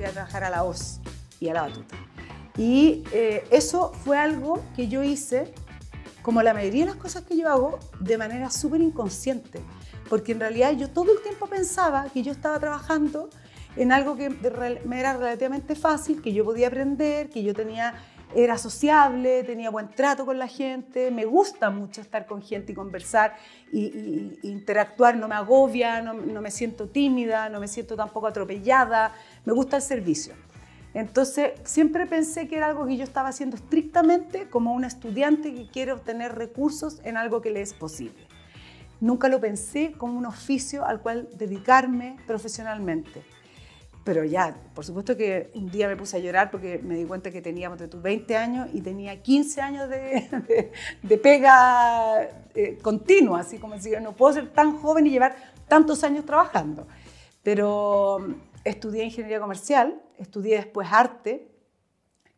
fui a trabajar a la Hoz y a la Batuta. Y eso fue algo que yo hice, como la mayoría de las cosas que yo hago, de manera súper inconsciente. Porque en realidad yo todo el tiempo pensaba que yo estaba trabajando en algo que me era relativamente fácil, que yo podía aprender, que yo era sociable, tenía buen trato con la gente, me gusta mucho estar con gente y conversar y interactuar, no me agobia, no me siento tímida, no me siento tampoco atropellada, me gusta el servicio. Entonces siempre pensé que era algo que yo estaba haciendo estrictamente como una estudiante que quiere obtener recursos en algo que le es posible. Nunca lo pensé como un oficio al cual dedicarme profesionalmente. Pero ya, por supuesto que un día me puse a llorar porque me di cuenta que teníamos 20 años y tenía 15 años de pega continua, así como si no puedo ser tan joven y llevar tantos años trabajando. Pero estudié ingeniería comercial, estudié después arte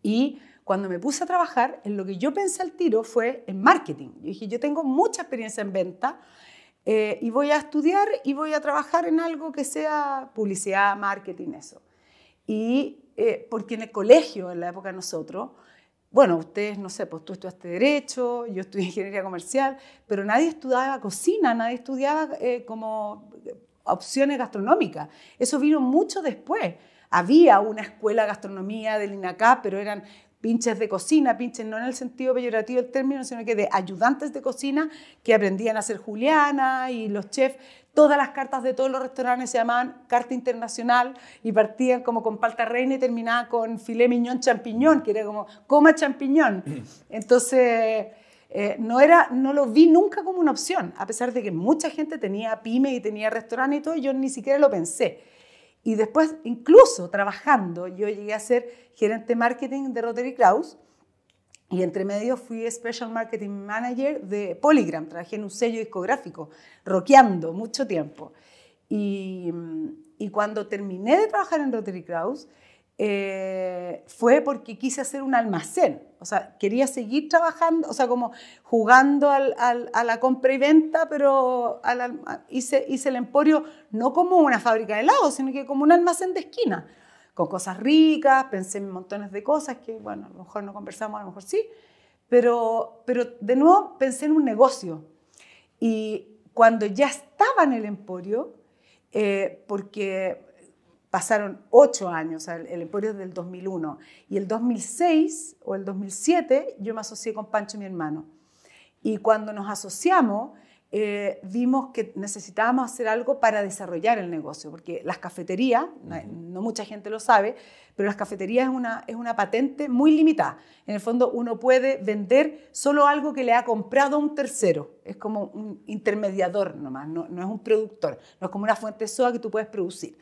y cuando me puse a trabajar, en lo que yo pensé al tiro fue en marketing. Yo dije, yo tengo mucha experiencia en venta, y voy a estudiar y voy a trabajar en algo que sea publicidad, marketing, eso. Y porque en el colegio, en la época de nosotros, bueno, ustedes, no sé, pues tú estudiaste Derecho, yo estudié Ingeniería Comercial, pero nadie estudiaba cocina, nadie estudiaba como opciones gastronómicas. Eso vino mucho después. Había una escuela de gastronomía del INACAP, pero eran pinches de cocina, pinches no en el sentido peyorativo del término, sino que de ayudantes de cocina que aprendían a hacer juliana y los chefs, todas las cartas de todos los restaurantes se llamaban carta internacional y partían como con palta reina y terminaban con filet mignon champiñón, que era como coma champiñón. Entonces no lo vi nunca como una opción, a pesar de que mucha gente tenía pyme y tenía restaurante y todo, yo ni siquiera lo pensé. Y después, incluso trabajando, yo llegué a ser gerente de marketing de Rotary Krauss y entre medio fui Special Marketing Manager de Polygram. Trabajé en un sello discográfico, rockeando mucho tiempo. Y cuando terminé de trabajar en Rotary Krauss, fue porque quise hacer un almacén. O sea, quería seguir trabajando, o sea, como jugando a la compra y venta, pero hice el Emporio no como una fábrica de helados, sino que como un almacén de esquina, con cosas ricas, pensé en montones de cosas que, bueno, a lo mejor no conversamos, a lo mejor sí, pero de nuevo pensé en un negocio. Y cuando ya estaba en el Emporio, porque pasaron 8 años, o sea, el Emporio es del 2001, y el 2006 o el 2007 yo me asocié con Pancho, mi hermano. Y cuando nos asociamos, vimos que necesitábamos hacer algo para desarrollar el negocio, porque las cafeterías, no mucha gente lo sabe, pero las cafeterías es una patente muy limitada. En el fondo uno puede vender solo algo que le ha comprado a un tercero, es como un intermediador nomás, no es un productor, no es como una fuente de soda que tú puedes producir.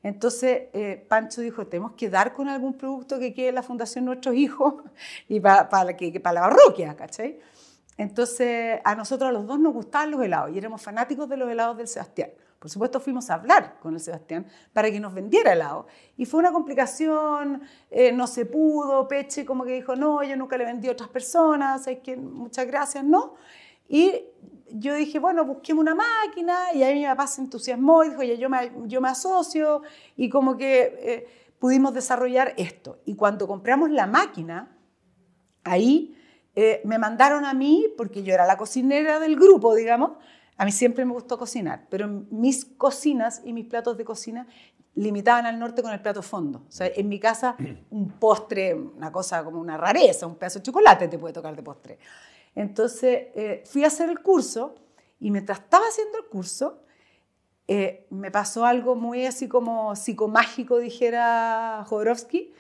Entonces Pancho dijo, tenemos que dar con algún producto que quede en la Fundación Nuestros Hijos y para la parroquia, ¿cachai? Entonces a nosotros a los dos nos gustaban los helados y éramos fanáticos de los helados del Sebastián. Por supuesto fuimos a hablar con el Sebastián para que nos vendiera helado. Y fue una complicación, no se pudo, Peche como que dijo, no, yo nunca le vendí a otras personas, es que muchas gracias, no. Y yo dije, bueno, busquemos una máquina, y ahí mi papá se entusiasmó y dijo, oye, yo me asocio, y como que pudimos desarrollar esto. Y cuando compramos la máquina, ahí me mandaron a mí, porque yo era la cocinera del grupo, digamos, a mí siempre me gustó cocinar, pero mis cocinas y mis platos de cocina limitaban al norte con el plato fondo. O sea, en mi casa un postre, una cosa como una rareza, un pedazo de chocolate te puede tocar de postre. Entonces fui a hacer el curso y mientras estaba haciendo el curso me pasó algo muy así como psicomágico, dijera Jodorowsky,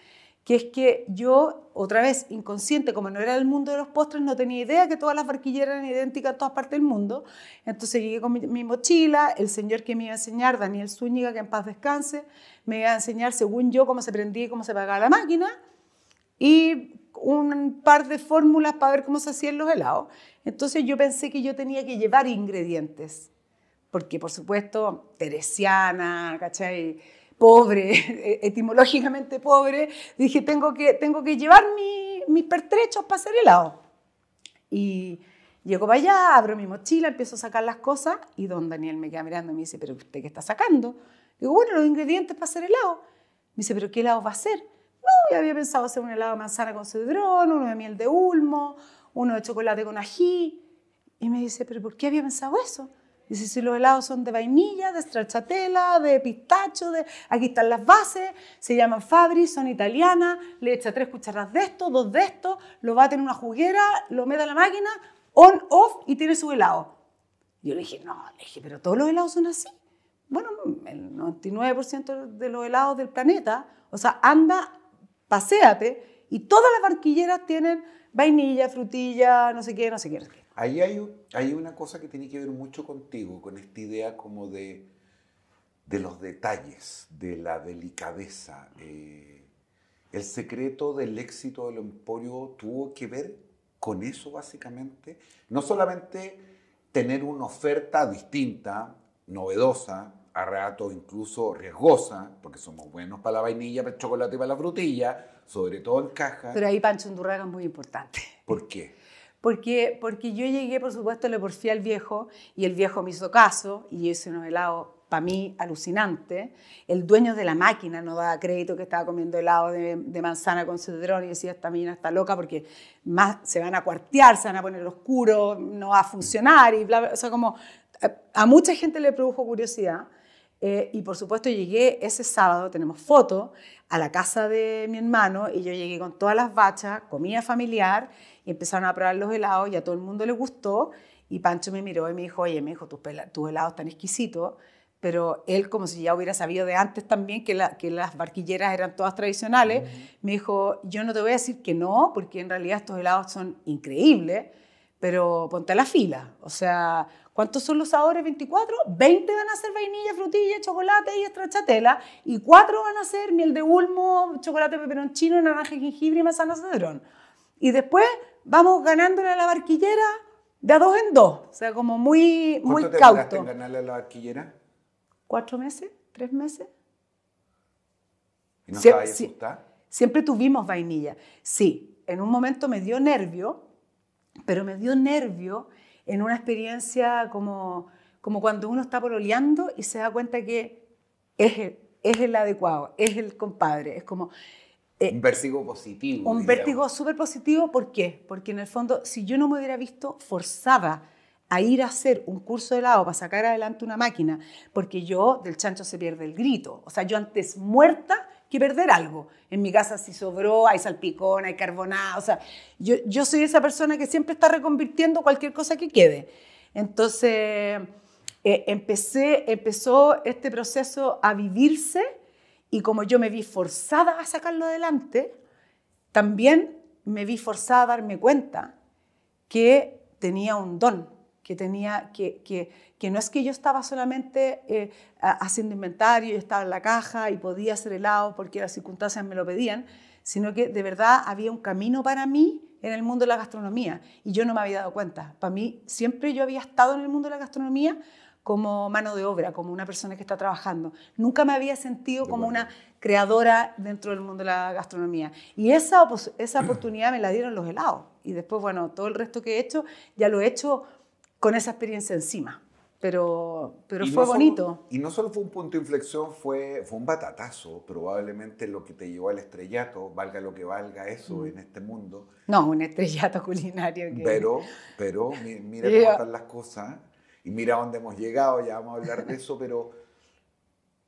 que es que yo, otra vez inconsciente, como no era del mundo de los postres, no tenía idea que todas las barquilleras eran idénticas en todas partes del mundo. Entonces llegué con mi mochila, el señor que me iba a enseñar, Daniel Zúñiga, que en paz descanse, me iba a enseñar, según yo, cómo se prendía y cómo se apagaba la máquina, y un par de fórmulas para ver cómo se hacían los helados. Entonces yo pensé que yo tenía que llevar ingredientes, porque por supuesto, teresiana, ¿cachai?, pobre, etimológicamente pobre, dije, tengo que llevar mis pertrechos para hacer helado. Y llego para allá, abro mi mochila, empiezo a sacar las cosas, y don Daniel me queda mirando y me dice, ¿pero usted qué está sacando? Digo, bueno, los ingredientes para hacer helado. dice, ¿pero qué helado va a hacer? No, yo había pensado hacer un helado de manzana con cedrón, uno de miel de ulmo, uno de chocolate con ají. Y me dice, ¿pero por qué había pensado eso? Dice, si los helados son de vainilla, de stracciatella, de pistacho, aquí están las bases, se llaman Fabri, son italianas, le echa 3 cucharadas de esto, 2 de esto, lo bate en una juguera, lo mete a la máquina, on, off, y tiene su helado. Yo le dije, pero todos los helados son así. Bueno, el 99% de los helados del planeta, o sea, anda, paséate, y todas las barquilleras tienen vainilla, frutilla, no sé qué, no sé qué. Ahí hay una cosa que tiene que ver mucho contigo, con esta idea como de los detalles, de la delicadeza. El secreto del éxito del Emporio tuvo que ver con eso, básicamente. No solamente tener una oferta distinta, novedosa, a rato incluso riesgosa, porque somos buenos para la vainilla, para el chocolate y para la frutilla, sobre todo en caja. Pero ahí Pancho Undurraga es muy importante. ¿Por qué? Porque yo llegué, por supuesto, le porfié al viejo y el viejo me hizo caso y yo hice unos helados, para mí, alucinantes. El dueño de la máquina no daba crédito que estaba comiendo helado de manzana con cedrón y decía, esta mina está loca porque más se van a cuartear, se van a poner oscuros, no va a funcionar y bla, bla. O sea, como a mucha gente le produjo curiosidad. Y por supuesto llegué ese sábado, tenemos fotos, a la casa de mi hermano y yo llegué con todas las bachas, comida familiar y empezaron a probar los helados y a todo el mundo le gustó y Pancho me miró y me dijo, oye, tus helados están exquisitos, pero él, como si ya hubiera sabido de antes también que las barquilleras eran todas tradicionales, me dijo, yo no te voy a decir que no, porque en realidad estos helados son increíbles, pero ponte a la fila, o sea, ¿cuántos son los sabores? 24, 20 van a ser vainilla, frutilla, chocolate y stracciatella, y 4 van a ser miel de ulmo, chocolate peperoncino, naranja, jengibre y manzana cedrón. Y después vamos ganándole a la barquillera de a 2 en 2, o sea, como muy cauto. ¿Cuánto te demoraste en ganarle a la barquillera? 4 meses, 3 meses. ¿Y no estabas asustada? Siempre tuvimos vainilla. Sí, en un momento me dio nervio, pero me dio nervio en una experiencia como cuando uno está pololeando y se da cuenta que es el adecuado, es el compadre, es como... un vértigo positivo. Un vértigo súper positivo, ¿por qué? Porque en el fondo, si yo no me hubiera visto forzada a ir a hacer un curso de helado para sacar adelante una máquina, porque yo, del chancho se pierde el grito, o sea, yo antes muerta que perder algo. En mi casa si sobró, hay salpicón, hay carbonada, o sea, yo soy esa persona que siempre está reconvirtiendo cualquier cosa que quede. Entonces, empezó este proceso a vivirse y como yo me vi forzada a sacarlo adelante, también me vi forzada a darme cuenta que tenía un don, que no es que yo estaba solamente haciendo inventario y estaba en la caja y podía hacer helado porque las circunstancias me lo pedían, sino que de verdad había un camino para mí en el mundo de la gastronomía y yo no me había dado cuenta. Para mí siempre yo había estado en el mundo de la gastronomía como mano de obra, como una persona que está trabajando. Nunca me había sentido como una creadora dentro del mundo de la gastronomía. Y esa oportunidad me la dieron los helados. Y después, bueno, todo el resto que he hecho, ya lo he hecho con esa experiencia encima. Pero fue bonito. Y no solo fue un punto de inflexión, fue un batatazo, probablemente lo que te llevó al estrellato, valga lo que valga eso en este mundo. No, un estrellato culinario. Pero mira cómo están las cosas y mira dónde hemos llegado, ya vamos a hablar de eso, pero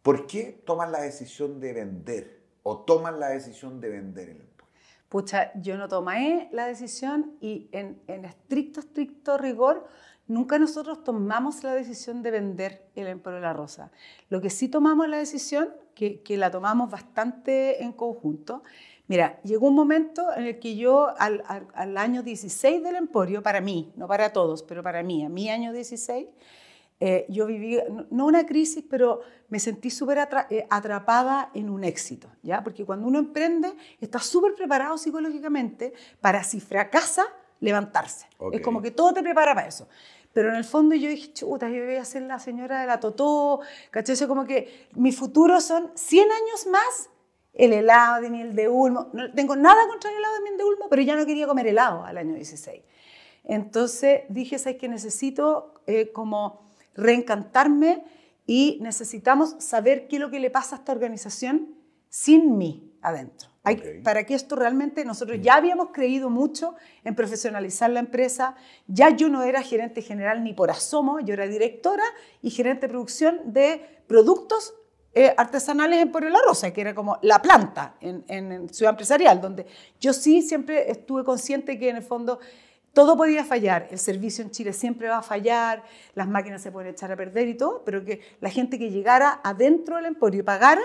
¿por qué toman la decisión de vender o toman la decisión de vender el Emporio? Pucha, yo no tomé la decisión y en estricto rigor nunca nosotros tomamos la decisión de vender el Emporio de la Rosa. Lo que sí tomamos la decisión, que la tomamos bastante en conjunto. Mira, llegó un momento en el que yo al año 16 del Emporio, para mí, no para todos, pero para mí, a mi año 16, yo viví, no una crisis, pero me sentí súper atrapada en un éxito, ¿ya? Porque cuando uno emprende, está súper preparado psicológicamente para, si fracasa, levantarse. Okay. Es como que todo te prepara para eso. Pero en el fondo yo dije, chuta, yo voy a ser la señora de la Totó, ¿cachai? Eso como que mi futuro son 100 años más el helado de miel de ulmo. No tengo nada contra el helado de miel de ulmo, pero ya no quería comer helado al año 16. Entonces dije, ¿sabes qué? Necesito como reencantarme y necesitamos saber qué es lo que le pasa a esta organización sin mí adentro. Okay. Para que esto realmente, nosotros ya habíamos creído mucho en profesionalizar la empresa, ya yo no era gerente general ni por asomo, yo era directora y gerente de producción de productos artesanales en Pueblo La Rosa, que era como la planta en Ciudad Empresarial, donde yo sí siempre estuve consciente que en el fondo todo podía fallar, el servicio en Chile siempre va a fallar, las máquinas se pueden echar a perder y todo, pero que la gente que llegara adentro del emporio y pagara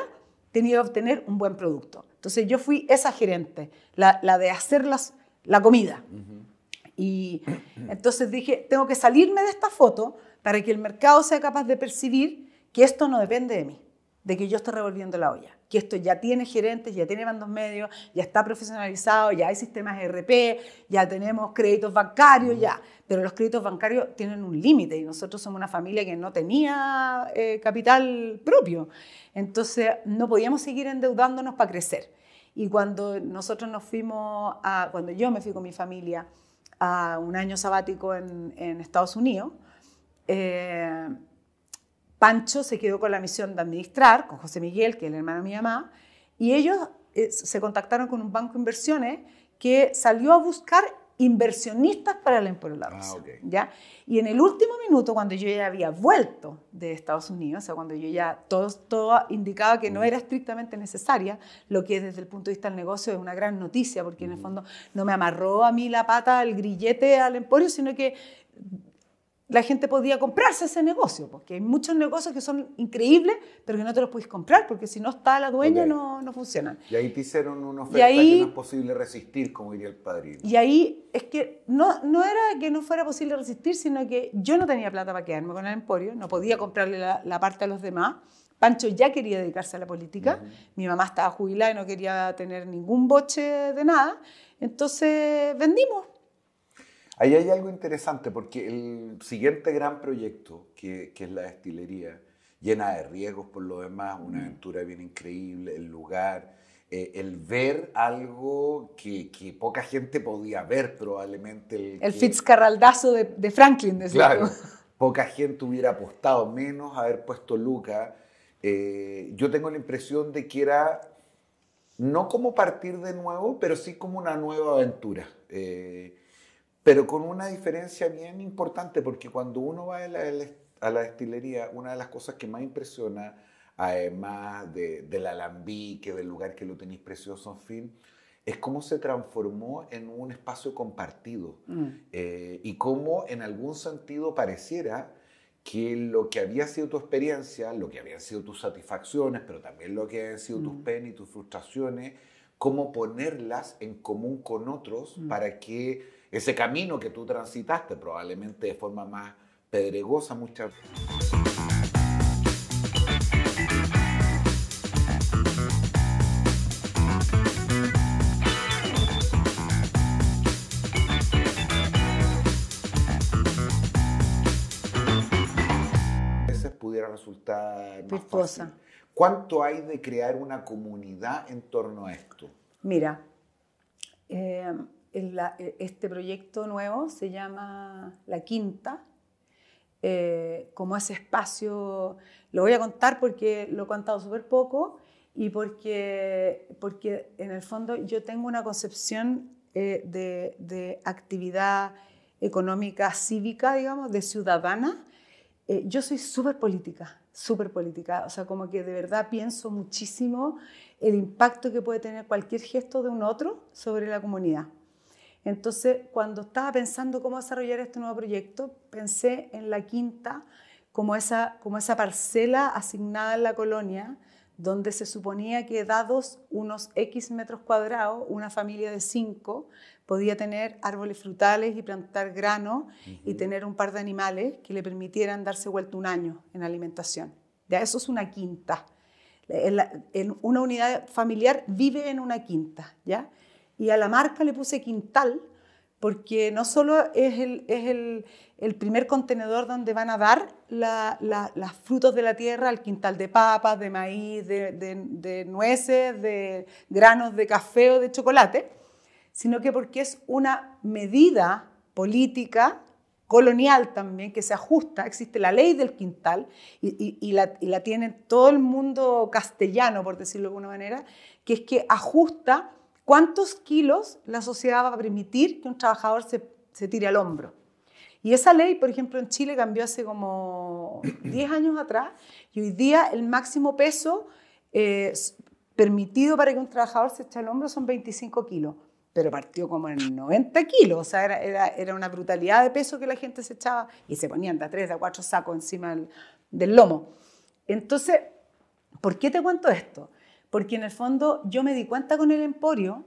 tenía que obtener un buen producto. Entonces yo fui esa gerente, la de hacer la comida. Y entonces dije, tengo que salirme de esta foto para que el mercado sea capaz de percibir que esto no depende de mí, de que yo esté revolviendo la olla, que esto ya tiene gerentes, ya tiene mandos medios, ya está profesionalizado, ya hay sistemas ERP, ya tenemos créditos bancarios, ya. Pero los créditos bancarios tienen un límite y nosotros somos una familia que no tenía capital propio. Entonces no podíamos seguir endeudándonos para crecer. Y cuando nosotros cuando yo me fui con mi familia a un año sabático en Estados Unidos, Pancho se quedó con la misión de administrar, con José Miguel, que es el hermano de mi mamá, y ellos se contactaron con un banco de inversiones que salió a buscar inversionistas para el Emporio La Rosa. Okay. ¿Ya? Y en el último minuto, cuando yo ya había vuelto de Estados Unidos, o sea, cuando yo ya todo indicaba que no era estrictamente necesaria, lo que desde el punto de vista del negocio es una gran noticia, porque en el fondo no me amarró a mí la pata, el grillete al Emporio, sino que la gente podía comprarse ese negocio, porque hay muchos negocios que son increíbles, pero que no te los puedes comprar, porque si no está la dueña no funcionan. Y ahí te hicieron una oferta que no es posible resistir, como diría el padrino. Y ahí es que no era que no fuera posible resistir, sino que yo no tenía plata para quedarme con el Emporio, no podía comprarle la parte a los demás. Pancho ya quería dedicarse a la política, mi mamá estaba jubilada y no quería tener ningún boche de nada, entonces vendimos. Ahí hay algo interesante porque el siguiente gran proyecto, que es la destilería, llena de riesgos por lo demás, una aventura bien increíble, el lugar, el ver algo que poca gente podía ver probablemente. El Fitzcarraldazo de Franklin, de claro, poca gente hubiera apostado, menos haber puesto Luca. Yo tengo la impresión de que era no como partir de nuevo, pero sí como una nueva aventura. Pero con una diferencia bien importante, porque cuando uno va a la destilería, una de las cosas que más impresiona, además del alambique, del lugar que lo tenéis precioso, en fin, es cómo se transformó en un espacio compartido. Y cómo en algún sentido pareciera que lo que había sido tu experiencia, lo que habían sido tus satisfacciones, pero también lo que habían sido tus penas y tus frustraciones, cómo ponerlas en común con otros para que ese camino que tú transitaste, probablemente de forma más pedregosa muchas veces pudiera resultar más fácil. ¿Cuánto hay de crear una comunidad en torno a esto? Mira, este proyecto nuevo se llama La Quinta, como ese espacio, lo voy a contar porque lo he contado súper poco y porque en el fondo yo tengo una concepción de actividad económica cívica, digamos, de ciudadana. Yo soy súper política, o sea, como que de verdad pienso muchísimo el impacto que puede tener cualquier gesto de un otro sobre la comunidad. Entonces, cuando estaba pensando cómo desarrollar este nuevo proyecto, pensé en La Quinta como esa parcela asignada en la colonia, donde se suponía que dados unos X metros cuadrados, una familia de 5 podía tener árboles frutales y plantar grano y tener un par de animales que le permitieran darse vuelta un año en alimentación. Ya, eso es una quinta. En una unidad familiar vive en una quinta, ¿ya? Y a la marca le puse quintal porque no solo es el primer contenedor donde van a dar los frutos de la tierra, el quintal de papas, de maíz, de nueces, de granos de café o de chocolate, sino que porque es una medida política colonial también, que se ajusta, existe la ley del quintal, y la tiene todo el mundo castellano, por decirlo de alguna manera, que es que ajusta cuántos kilos la sociedad va a permitir que un trabajador se tire al hombro. Y esa ley, por ejemplo, en Chile cambió hace como 10 años atrás, y hoy día el máximo peso permitido para que un trabajador se eche al hombro son 25 kilos. Pero partió como en 90 kilos, o sea, era una brutalidad de peso que la gente se echaba y se ponían de a 3, de a 4 sacos encima del lomo. Entonces, ¿por qué te cuento esto? Porque en el fondo yo me di cuenta con el Emporio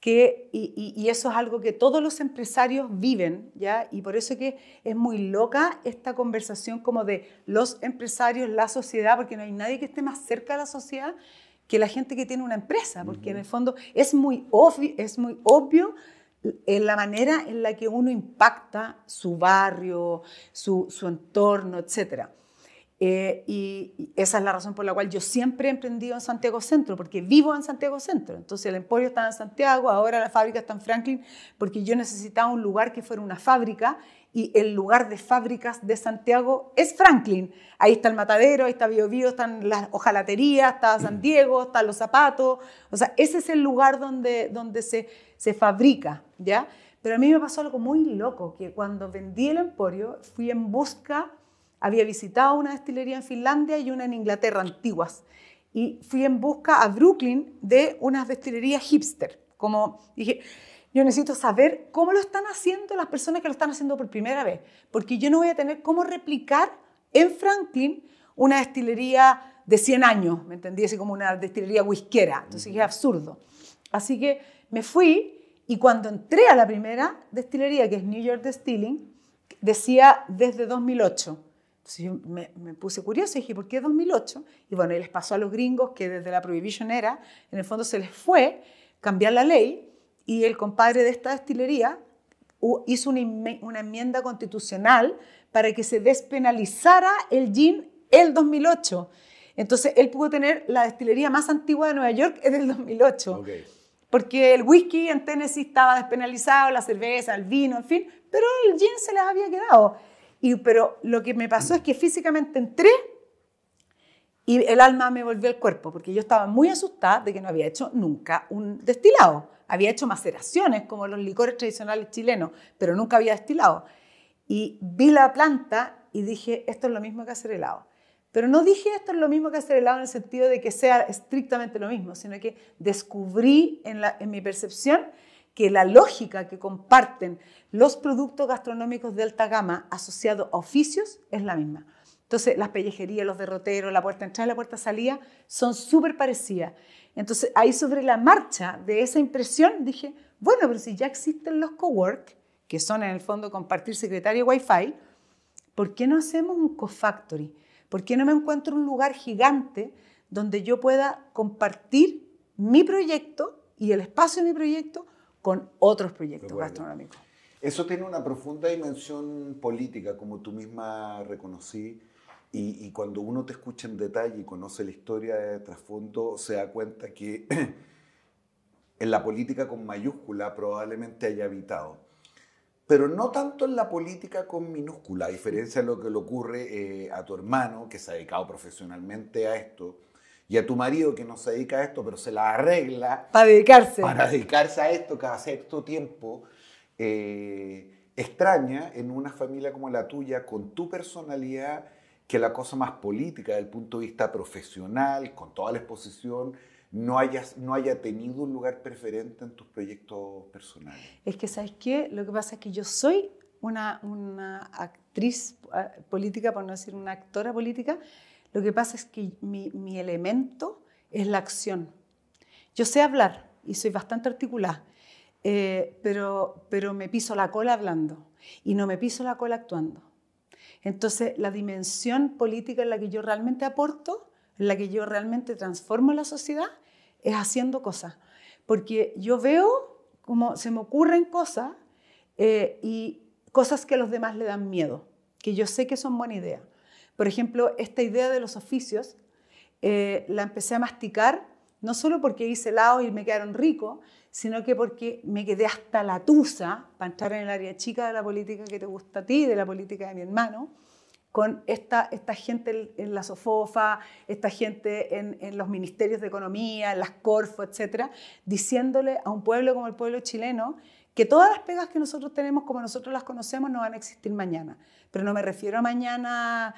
que, y eso es algo que todos los empresarios viven, ¿ya? Y por eso que es muy loca esta conversación como de los empresarios, la sociedad, porque no hay nadie que esté más cerca de la sociedad que la gente que tiene una empresa, porque en el fondo es muy obvio en la manera en la que uno impacta su barrio, su entorno, etc. Y esa es la razón por la cual yo siempre he emprendido en Santiago Centro, porque vivo en Santiago Centro. Entonces el Emporio estaba en Santiago, ahora la fábrica está en Franklin, porque yo necesitaba un lugar que fuera una fábrica, y el lugar de fábricas de Santiago es Franklin. Ahí está el Matadero, ahí está Bio Bio, están las hojalaterías, está San Diego, están los zapatos. O sea, ese es el lugar donde se fabrica, ¿ya? Pero a mí me pasó algo muy loco, que cuando vendí el Emporio fui en busca, había visitado una destilería en Finlandia y una en Inglaterra, antiguas, y fui en busca a Brooklyn de unas destilerías hipster. Como dije, yo necesito saber cómo lo están haciendo las personas que lo están haciendo por primera vez, porque yo no voy a tener cómo replicar en Franklin una destilería de 100 años, ¿me entendí? Así como una destilería whiskera. Entonces es absurdo. Así que me fui, y cuando entré a la primera destilería, que es New York Distilling, decía desde 2008. Entonces yo me puse curiosa y dije, ¿por qué 2008? Y bueno, y les pasó a los gringos que desde la Prohibition era, en el fondo se les fue cambiar la ley, y el compadre de esta destilería hizo una enmienda constitucional para que se despenalizara el gin el 2008. Entonces él pudo tener la destilería más antigua de Nueva York en el 2008. Okay. Porque el whisky en Tennessee estaba despenalizado, la cerveza, el vino, en fin, pero el gin se les había quedado. Pero lo que me pasó es que físicamente entré y el alma me volvió al cuerpo, porque yo estaba muy asustada de que no había hecho nunca un destilado. Había hecho maceraciones como los licores tradicionales chilenos, pero nunca había destilado. Y vi la planta y dije, esto es lo mismo que hacer helado. Pero no dije esto es lo mismo que hacer helado en el sentido de que sea estrictamente lo mismo, sino que descubrí en mi percepción que la lógica que comparten los productos gastronómicos de alta gama asociados a oficios es la misma. Entonces, las pellejerías, los derroteros, la puerta de entrada y la puerta de salida son súper parecidas. Entonces, ahí sobre la marcha de esa impresión dije, bueno, pero si ya existen los cowork, que son en el fondo compartir secretario Wi-Fi, ¿por qué no hacemos un co-factory? ¿Por qué no me encuentro un lugar gigante donde yo pueda compartir mi proyecto y el espacio de mi proyecto con otros proyectos gastronómicos? Eso tiene una profunda dimensión política, como tú misma reconocí, y cuando uno te escucha en detalle y conoce la historia de trasfondo, se da cuenta que en la política con mayúscula probablemente haya habitado. Pero no tanto en la política con minúscula, a diferencia de lo que le ocurre a tu hermano, que se ha dedicado profesionalmente a esto, y a tu marido, que no se dedica a esto, pero se la arregla para dedicarse a esto cada cierto tiempo. Extraña en una familia como la tuya, con tu personalidad, que la cosa más política desde el punto de vista profesional, con toda la exposición, no haya tenido un lugar preferente en tus proyectos personales. Es que, ¿sabes qué? Lo que pasa es que yo soy una actriz política, por no decir una actora política. Lo que pasa es que mi elemento es la acción. Yo sé hablar y soy bastante articulada, pero me piso la cola hablando y no me piso la cola actuando. Entonces, la dimensión política en la que yo realmente aporto, en la que yo realmente transformo la sociedad, es haciendo cosas. Porque yo veo como se me ocurren cosas y cosas que a los demás le dan miedo, que yo sé que son buena idea. Por ejemplo, esta idea de los oficios la empecé a masticar no solo porque hice helado y me quedaron ricos, sino que porque me quedé hasta la tusa para entrar en el área chica de la política que te gusta a ti, de la política de mi hermano, con esta gente en la SOFOFA, esta gente en los ministerios de economía, en las Corfo, etcétera, diciéndole a un pueblo como el pueblo chileno que todas las pegas que nosotros tenemos como nosotros las conocemos no van a existir mañana. Pero no me refiero a mañana,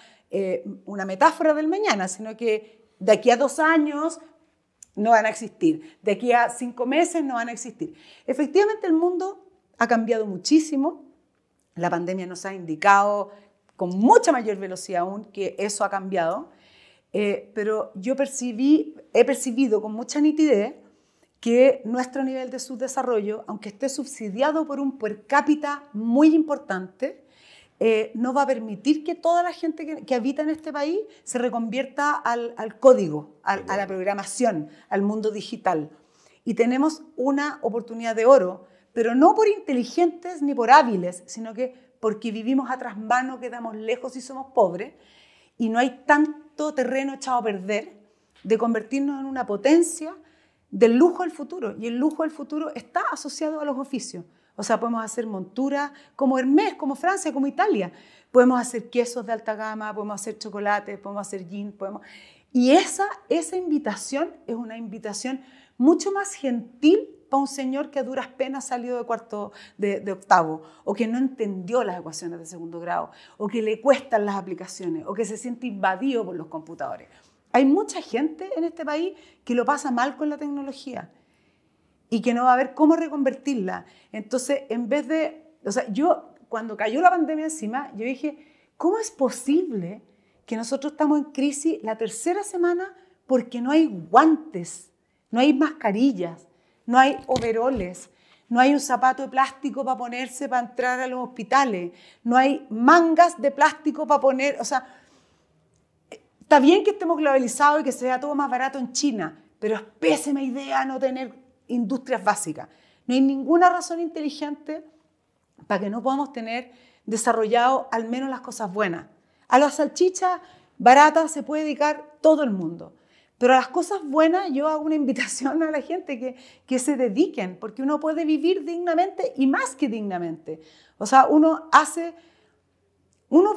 una metáfora del mañana, sino que de aquí a 2 años no van a existir, de aquí a 5 meses no van a existir. Efectivamente el mundo ha cambiado muchísimo, la pandemia nos ha indicado con mucha mayor velocidad aún que eso ha cambiado, pero yo he percibido con mucha nitidez que nuestro nivel de subdesarrollo, aunque esté subsidiado por un per cápita muy importante, no va a permitir que toda la gente que habita en este país se reconvierta al código, a la programación, al mundo digital. Y tenemos una oportunidad de oro, pero no por inteligentes ni por hábiles, sino que porque vivimos a trasmano, quedamos lejos y somos pobres, y no hay tanto terreno echado a perder de convertirnos en una potencia del lujo del futuro. Y el lujo del futuro está asociado a los oficios. O sea, podemos hacer monturas como Hermès, como Francia, como Italia. Podemos hacer quesos de alta gama, podemos hacer chocolates, podemos hacer gin. Y esa invitación es una invitación mucho más gentil para un señor que a duras penas salió de octavo, o que no entendió las ecuaciones de segundo grado, o que le cuestan las aplicaciones, o que se siente invadido por los computadores. Hay mucha gente en este país que lo pasa mal con la tecnología y que no va a ver cómo reconvertirla. Entonces, yo cuando cayó la pandemia encima, yo dije, ¿cómo es posible que nosotros estamos en crisis la 3ª semana porque no hay guantes, no hay mascarillas, no hay overoles, no hay un zapato de plástico para ponerse para entrar a los hospitales, no hay mangas de plástico para poner, o sea, está bien que estemos globalizados y que sea todo más barato en China, pero es pésima idea no tener industrias básicas. No hay ninguna razón inteligente para que no podamos tener desarrollado al menos las cosas buenas. A las salchichas baratas se puede dedicar todo el mundo, pero a las cosas buenas yo hago una invitación a la gente que se dediquen, porque uno puede vivir dignamente y más que dignamente. O sea, uno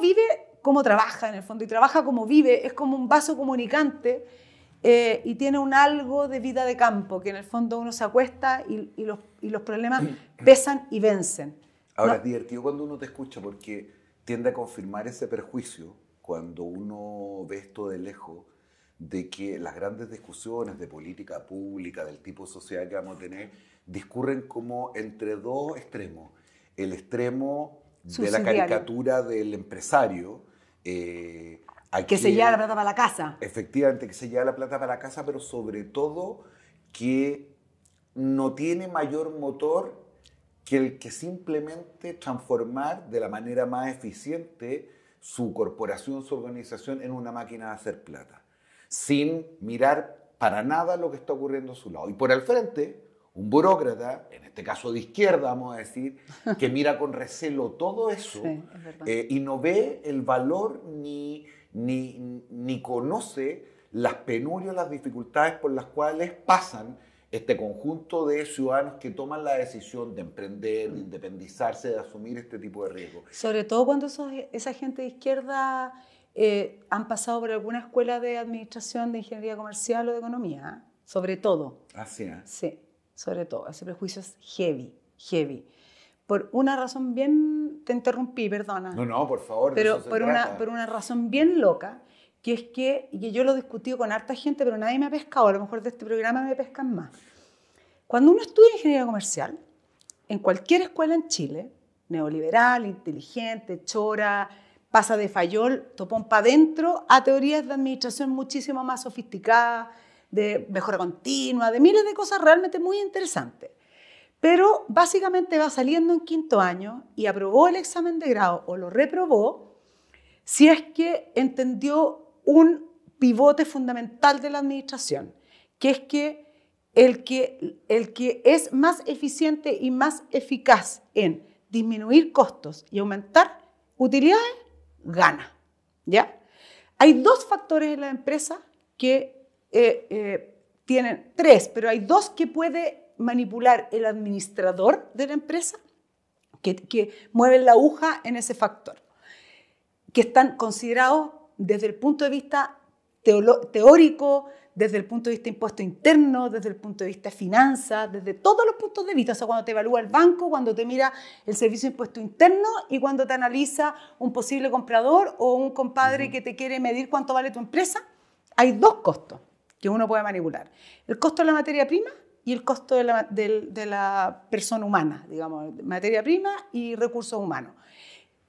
vive como trabaja en el fondo y trabaja como vive, es como un vaso comunicante y tiene un algo de vida de campo, que en el fondo uno se acuesta y los problemas pesan y vencen. Ahora, ¿no? es divertido cuando uno te escucha porque tiende a confirmar ese perjuicio cuando uno ve esto de lejos, de que las grandes discusiones de política pública, del tipo social que vamos a tener, discurren como entre 2 extremos. El extremo de la caricatura del empresario, que se lleva la plata para la casa. Efectivamente, que se lleva la plata para la casa, pero sobre todo que no tiene mayor motor que el que simplemente transformar de la manera más eficiente su corporación, su organización en una máquina de hacer plata, sin mirar para nada lo que está ocurriendo a su lado. Y por el frente, un burócrata, en este caso de izquierda, vamos a decir, que mira con recelo todo eso, sí, es verdad. Y no ve el valor ni conoce las penurias, las dificultades por las cuales pasan este conjunto de ciudadanos que toman la decisión de emprender, de independizarse, de asumir este tipo de riesgos. Sobre todo cuando esa gente de izquierda han pasado por alguna escuela de administración, de ingeniería comercial o de economía, ¿eh? Sobre todo. Así es. Sí, sobre todo. Ese prejuicio es heavy. Por una razón bien... Te interrumpí, perdona. No, por favor. Pero por una razón bien loca, que es que yo lo he discutido con harta gente, pero nadie me ha pescado. A lo mejor de este programa me pescan más. Cuando uno estudia ingeniería comercial, en cualquier escuela en Chile, neoliberal, inteligente, chora, pasa de Fayol, topón para adentro, a teorías de administración muchísimo más sofisticadas, de mejora continua, de miles de cosas realmente muy interesantes. Pero básicamente va saliendo en 5º año y aprobó el examen de grado o lo reprobó si es que entendió un pivote fundamental de la administración, que es que el que es más eficiente y más eficaz en disminuir costos y aumentar utilidades, gana. ¿Ya? Hay 2 factores en la empresa que tienen 3, pero hay 2 que puede manipular el administrador de la empresa, que mueven la aguja en ese factor, que están considerados desde el punto de vista teórico, desde el punto de vista impuesto interno, desde el punto de vista finanzas, desde todos los puntos de vista. O sea, cuando te evalúa el banco, cuando te mira el servicio de impuesto interno y cuando te analiza un posible comprador o un compadre que te quiere medir cuánto vale tu empresa, hay 2 costos que uno puede manipular. El costo de la materia prima y el costo de la persona humana, digamos, materia prima y recursos humanos.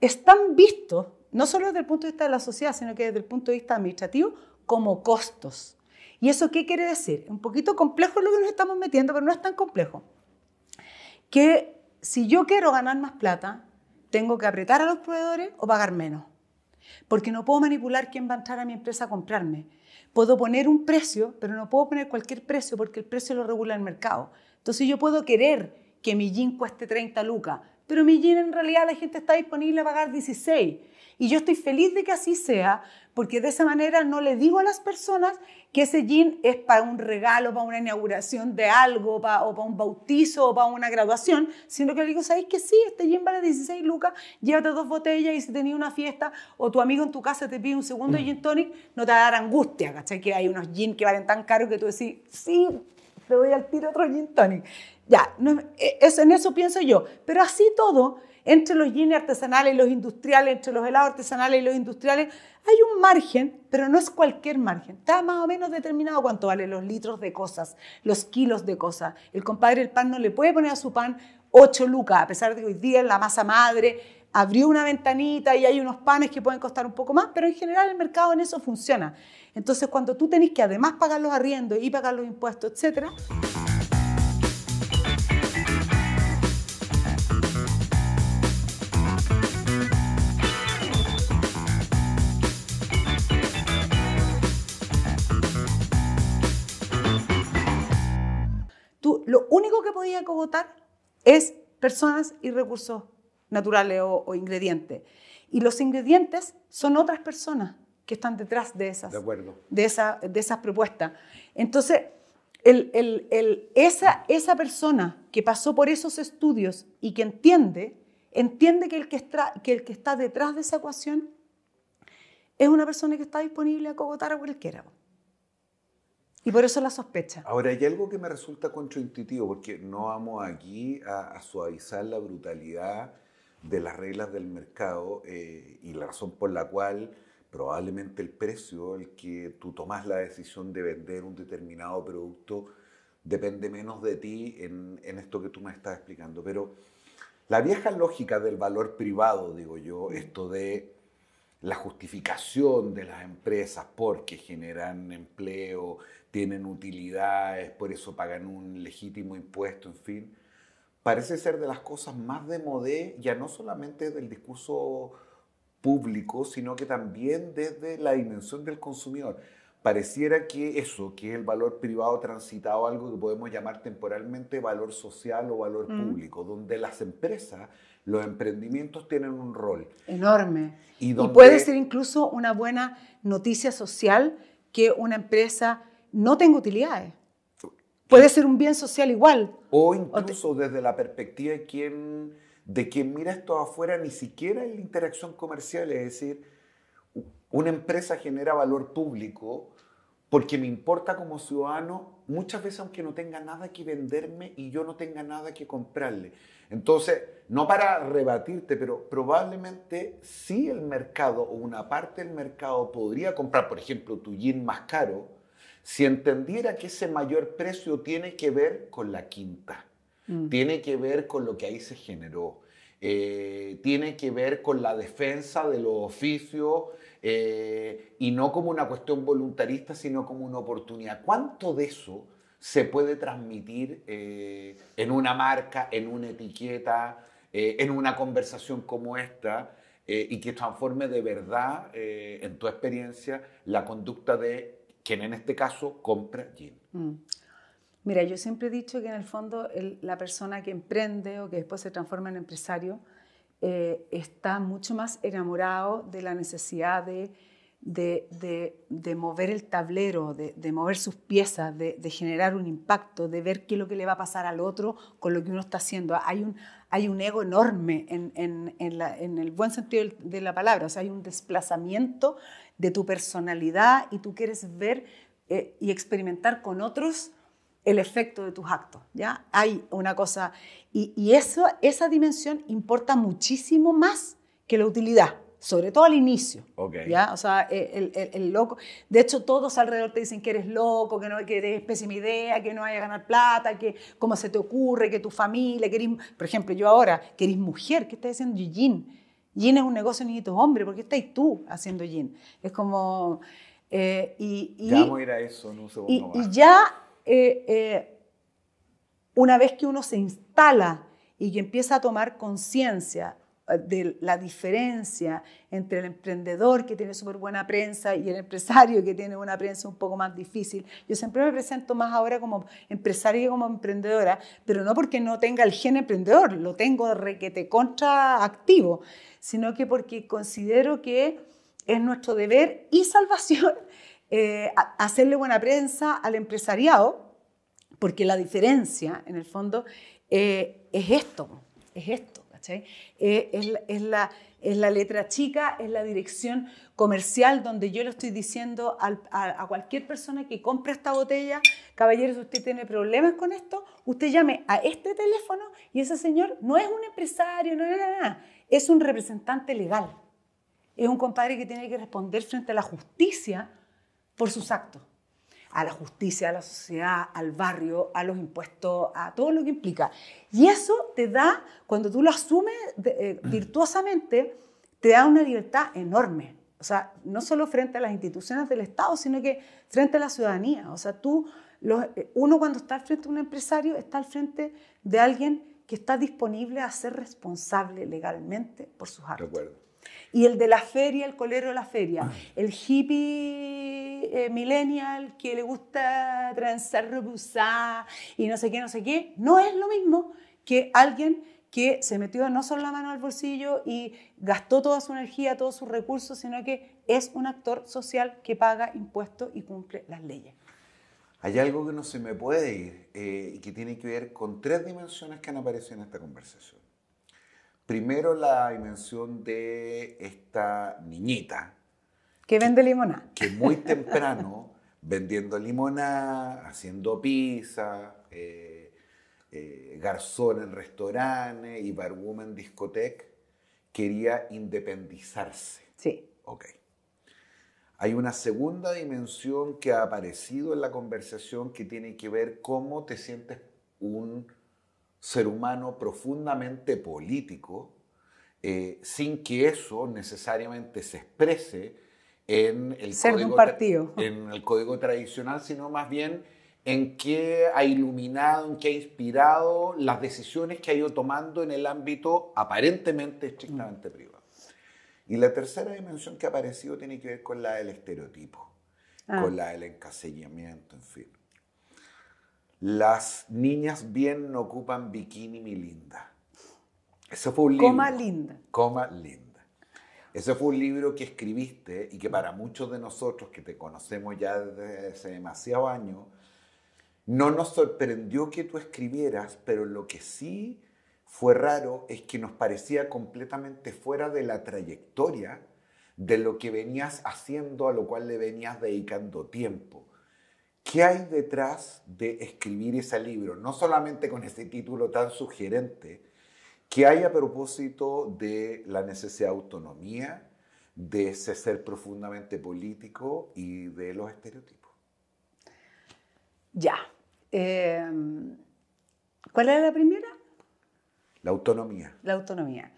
Están vistos, no solo desde el punto de vista de la sociedad, sino que desde el punto de vista administrativo, como costos. ¿Y eso qué quiere decir? Un poquito complejo lo que nos estamos metiendo, pero no es tan complejo. Que si yo quiero ganar más plata, tengo que apretar a los proveedores o pagar menos. Porque no puedo manipular quién va a entrar a mi empresa a comprarme. Puedo poner un precio, pero no puedo poner cualquier precio porque el precio lo regula el mercado. Entonces yo puedo querer que mi jean cueste 30 lucas, pero mi jean en realidad la gente está disponible a pagar 16. Y yo estoy feliz de que así sea, porque de esa manera no le digo a las personas que ese jean es para un regalo, para una inauguración de algo, o para un bautizo, o para una graduación, sino que le digo, ¿sabéis que sí? Este jean vale 16 lucas, llévate 2 botellas y si tenías una fiesta o tu amigo en tu casa te pide un segundo gin tonic, no te va a dar angustia, ¿cachai? Que hay unos gin que valen tan caros que tú decís, sí, te doy al tiro otro gin tonic. Ya, no, en eso pienso yo. Pero así todo, entre los gins artesanales y los industriales, entre los helados artesanales y los industriales, hay un margen, pero no es cualquier margen. Está más o menos determinado cuánto valen los litros de cosas, los kilos de cosas. El compadre del pan no le puede poner a su pan 8 lucas, a pesar de que hoy día en la masa madre abrió una ventanita y hay unos panes que pueden costar un poco más, pero en general el mercado en eso funciona. Entonces, cuando tú tenés que además pagar los arriendos y pagar los impuestos, etcétera, tú lo único que podías cogotar es personas y recursos naturales o ingredientes. Y los ingredientes son otras personas que están detrás de esas, de esas propuestas. Entonces, esa persona que pasó por esos estudios y que entiende que el que está detrás de esa ecuación es una persona que está disponible a cogotar a cualquiera. Y por eso la sospecha. Ahora, hay algo que me resulta contraintuitivo, porque no vamos aquí a suavizar la brutalidad de las reglas del mercado y la razón por la cual probablemente el precio, el que tú tomas la decisión de vender un determinado producto, depende menos de ti en esto que tú me estás explicando. Pero la vieja lógica del valor privado, digo yo, esto de la justificación de las empresas porque generan empleo, tienen utilidades, por eso pagan un legítimo impuesto, en fin, parece ser de las cosas más de modé, ya no solamente del discurso público, sino que también desde la dimensión del consumidor. Pareciera que eso, que es el valor privado transitado, algo que podemos llamar temporalmente valor social o valor público, donde las empresas, los emprendimientos tienen un rol enorme. Y puede ser incluso una buena noticia social que una empresa no tenga utilidades. Puede ser un bien social igual. O incluso desde la perspectiva de quien mira esto afuera, ni siquiera en la interacción comercial, es decir, una empresa genera valor público porque me importa como ciudadano, muchas veces aunque no tenga nada que venderme y yo no tenga nada que comprarle. Entonces, no para rebatirte, pero probablemente sí el mercado o una parte del mercado podría comprar, por ejemplo, tu jean más caro, si entendiera que ese mayor precio tiene que ver con la quinta, tiene que ver con lo que ahí se generó, tiene que ver con la defensa de los oficios y no como una cuestión voluntarista, sino como una oportunidad. ¿Cuánto de eso se puede transmitir en una marca, en una etiqueta, en una conversación como esta y que transforme de verdad, en tu experiencia, la conducta de quien en este caso compra jean? Mira, yo siempre he dicho que en el fondo la persona que emprende o que después se transforma en empresario está mucho más enamorado de la necesidad de de mover el tablero, de mover sus piezas, de generar un impacto, de ver qué es lo que le va a pasar al otro con lo que uno está haciendo. Hay un ego enorme en el buen sentido de la palabra, o sea, hay un desplazamiento de tu personalidad y tú quieres ver y experimentar con otros el efecto de tus actos, ¿ya? Hay una cosa, y esa dimensión importa muchísimo más que la utilidad, sobre todo al inicio, Okay. ¿ya? O sea, el loco, de hecho todos alrededor te dicen que eres loco, que eres pésima idea, que no vayas a ganar plata, que cómo se te ocurre, que tu familia, que eres, por ejemplo, yo ahora, que eres mujer, ¿qué estás haciendo gin? Gin es un negocio de niñitos hombres, ¿por qué estás tú haciendo gin? Es como... Ya vamos a ir a eso en un segundo más. Y ya una vez que uno se instala y que empieza a tomar conciencia de la diferencia entre el emprendedor que tiene súper buena prensa y el empresario que tiene una prensa un poco más difícil. Yo siempre me presento más ahora como empresaria que como emprendedora, pero no porque no tenga el gen emprendedor, lo tengo requete contra activo, sino que porque considero que es nuestro deber y salvación hacerle buena prensa al empresariado, porque la diferencia, en el fondo, es esto, ¿cachai? Es la letra chica, es la dirección comercial donde yo le estoy diciendo a cualquier persona que compre esta botella, caballero, si usted tiene problemas con esto, usted llame a este teléfono y ese señor no es un empresario, no, es un representante legal. Es un compadre que tiene que responder frente a la justicia por sus actos. A la justicia, a la sociedad, al barrio, a los impuestos, a todo lo que implica. Y eso te da, cuando tú lo asumes virtuosamente, te da una libertad enorme. O sea, no solo frente a las instituciones del Estado, sino que frente a la ciudadanía. O sea, uno cuando está al frente de un empresario, está al frente de alguien que está disponible a ser responsable legalmente por sus actos. De acuerdo. Y el de la feria, el colero de la feria, el hippie millennial que le gusta transar, repusar y no sé qué, no es lo mismo que alguien que se metió no solo la mano al bolsillo y gastó toda su energía, todos sus recursos, sino que es un actor social que paga impuestos y cumple las leyes. Hay algo que no se me puede ir y que tiene que ver con 3 dimensiones que han aparecido en esta conversación. Primero, la dimensión de esta niñita. Que vende limonada. Que muy temprano, vendiendo limonada, haciendo pizza, garzón en restaurantes y barwoman en discoteca, quería independizarse. Sí. Ok. Hay una segunda dimensión que ha aparecido en la conversación que tiene que ver cómo te sientes un ser humano profundamente político, sin que eso necesariamente se exprese en el ser de un partido, en el código tradicional, sino más bien en qué ha iluminado, en qué ha inspirado las decisiones que ha ido tomando en el ámbito aparentemente estrictamente privado. Y la tercera dimensión que ha aparecido tiene que ver con la del estereotipo, con la del encasillamiento, en fin. Las niñas bien no ocupan bikini, mi linda. Ese fue un libro. Coma linda. Coma linda. Ese fue un libro que escribiste y que para muchos de nosotros que te conocemos ya desde hace demasiados años, no nos sorprendió que tú escribieras, pero lo que sí fue raro es que nos parecía completamente fuera de la trayectoria de lo que venías haciendo, a lo cual le venías dedicando tiempo. ¿Qué hay detrás de escribir ese libro? No solamente con ese título tan sugerente, ¿qué hay a propósito de la necesidad de autonomía, de ese ser profundamente político y de los estereotipos? Ya. ¿Cuál era la primera? La autonomía. La autonomía.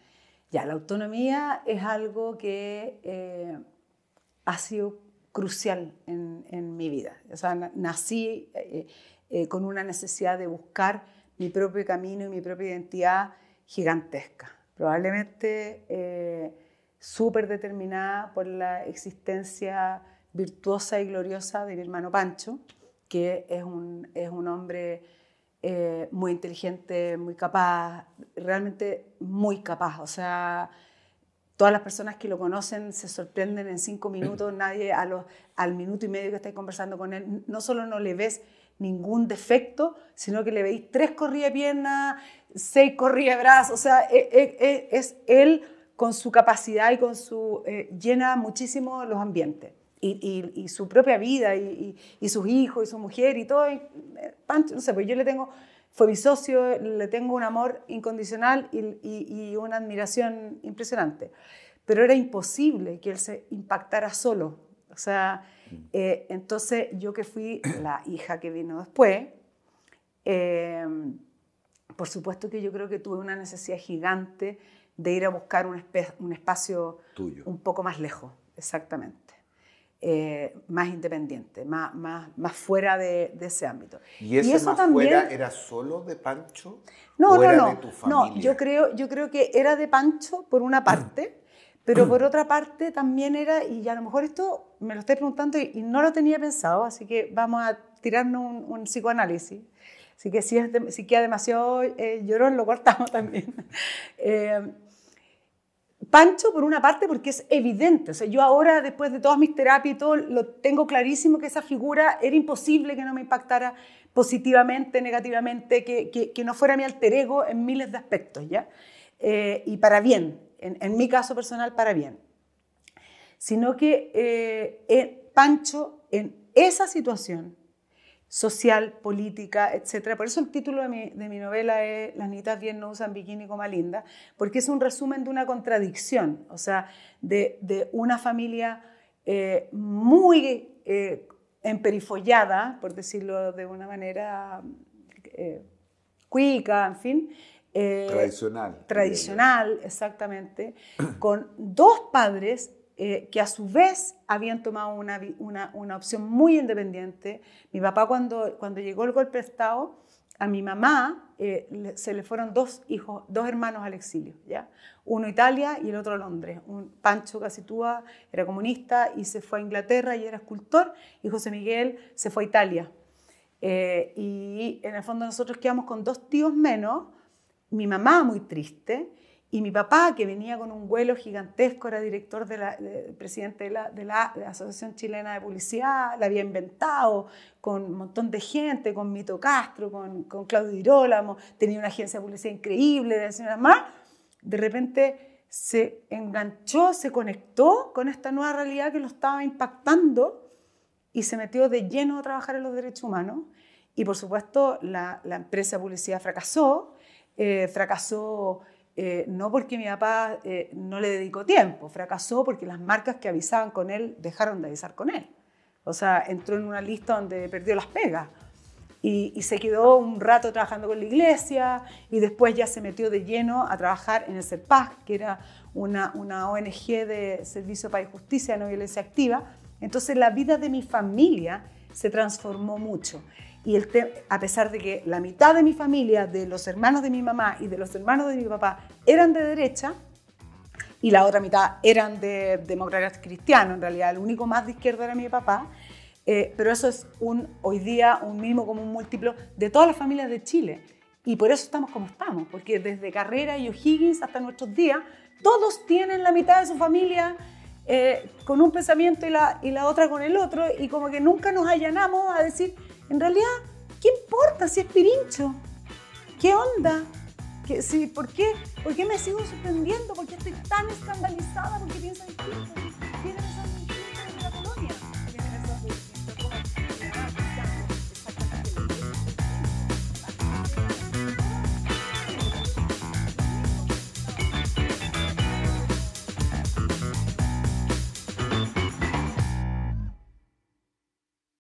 Ya, la autonomía es algo que ha sido crucial en mi vida. O sea, nací con una necesidad de buscar mi propio camino y mi propia identidad gigantesca. Probablemente súper determinada por la existencia virtuosa y gloriosa de mi hermano Pancho, que es un hombre muy inteligente, muy capaz, realmente muy capaz. O sea, Todas las personas que lo conocen se sorprenden en 5 minutos, nadie al minuto y medio que estáis conversando con él, no solo no le ves ningún defecto, sino que le veis 3 corridas de piernas, 6 corridas de brazos, o sea, es él con su capacidad y con su... llena muchísimo los ambientes. Y su propia vida, y sus hijos, y su mujer, y todo. Pancho, no sé, pues yo fue mi socio, le tengo un amor incondicional y una admiración impresionante. Pero era imposible que él se impactara solo. O sea, entonces yo que fui la hija que vino después, por supuesto que yo creo que tuve una necesidad gigante de ir a buscar un espacio tuyo, un poco más lejos, exactamente. Más independiente, más fuera de ese ámbito. ¿Y eso más también, fuera era solo de Pancho? No, de tu familia? No, yo creo que era de Pancho por una parte, pero por otra parte también era, y a lo mejor esto me lo estoy preguntando y no lo tenía pensado, así que vamos a tirarnos un psicoanálisis. Así que si queda demasiado llorón, lo cortamos también. Pancho, por una parte, porque es evidente. O sea, yo ahora, después de todas mis terapias y todo, lo tengo clarísimo que esa figura era imposible que no me impactara positivamente, negativamente, que no fuera mi alter ego en miles de aspectos, ¿ya? Y para bien, en mi caso personal, para bien. Sino que Pancho, en esa situación social, política, etc. Por eso el título de mi novela es Las niñitas bien no usan bikini como Linda, porque es un resumen de una contradicción, o sea, de una familia muy emperifollada, por decirlo de una manera cuica, en fin. Tradicional, exactamente, con 2 padres que a su vez habían tomado una opción muy independiente. Mi papá cuando llegó el golpe de Estado, a mi mamá se le fueron 2 hermanos al exilio, ¿ya? Uno a Italia y el otro a Londres. Pancho Casitúa era comunista y se fue a Inglaterra y era escultor, y José Miguel se fue a Italia. Y en el fondo nosotros quedamos con 2 tíos menos, mi mamá muy triste, y mi papá, que venía con un vuelo gigantesco, era director presidente de la Asociación Chilena de Publicidad, la había inventado con un montón de gente, con Mito Castro, con Claudio Girolamo, tenía una agencia de publicidad increíble, de la señora más. De repente se enganchó, se conectó con esta nueva realidad que lo estaba impactando y se metió de lleno a trabajar en los derechos humanos. Y por supuesto la empresa de publicidad fracasó, no porque mi papá no le dedicó tiempo, fracasó porque las marcas que avisaban con él dejaron de avisar con él. O sea, entró en una lista donde perdió las pegas y se quedó un rato trabajando con la iglesia y después ya se metió de lleno a trabajar en el CERPAC, que era una ONG de Servicio Paz y Justicia, no violencia activa. Entonces la vida de mi familia se transformó mucho. Y a pesar de que la mitad de mi familia, de los hermanos de mi mamá y de los hermanos de mi papá, eran de derecha, y la otra mitad eran de demócratas cristianos, en realidad el único más de izquierda era mi papá, pero eso es hoy día un mínimo común múltiplo de todas las familias de Chile. Y por eso estamos como estamos, porque desde Carrera y O'Higgins hasta nuestros días, todos tienen la mitad de su familia con un pensamiento y la otra con el otro, y como que nunca nos allanamos a decir, en realidad, ¿qué importa si es Pirincho? ¿Qué onda? ¿Por qué me sigo sorprendiendo? ¿Por qué estoy tan escandalizada? ¿Por qué piensan distinto?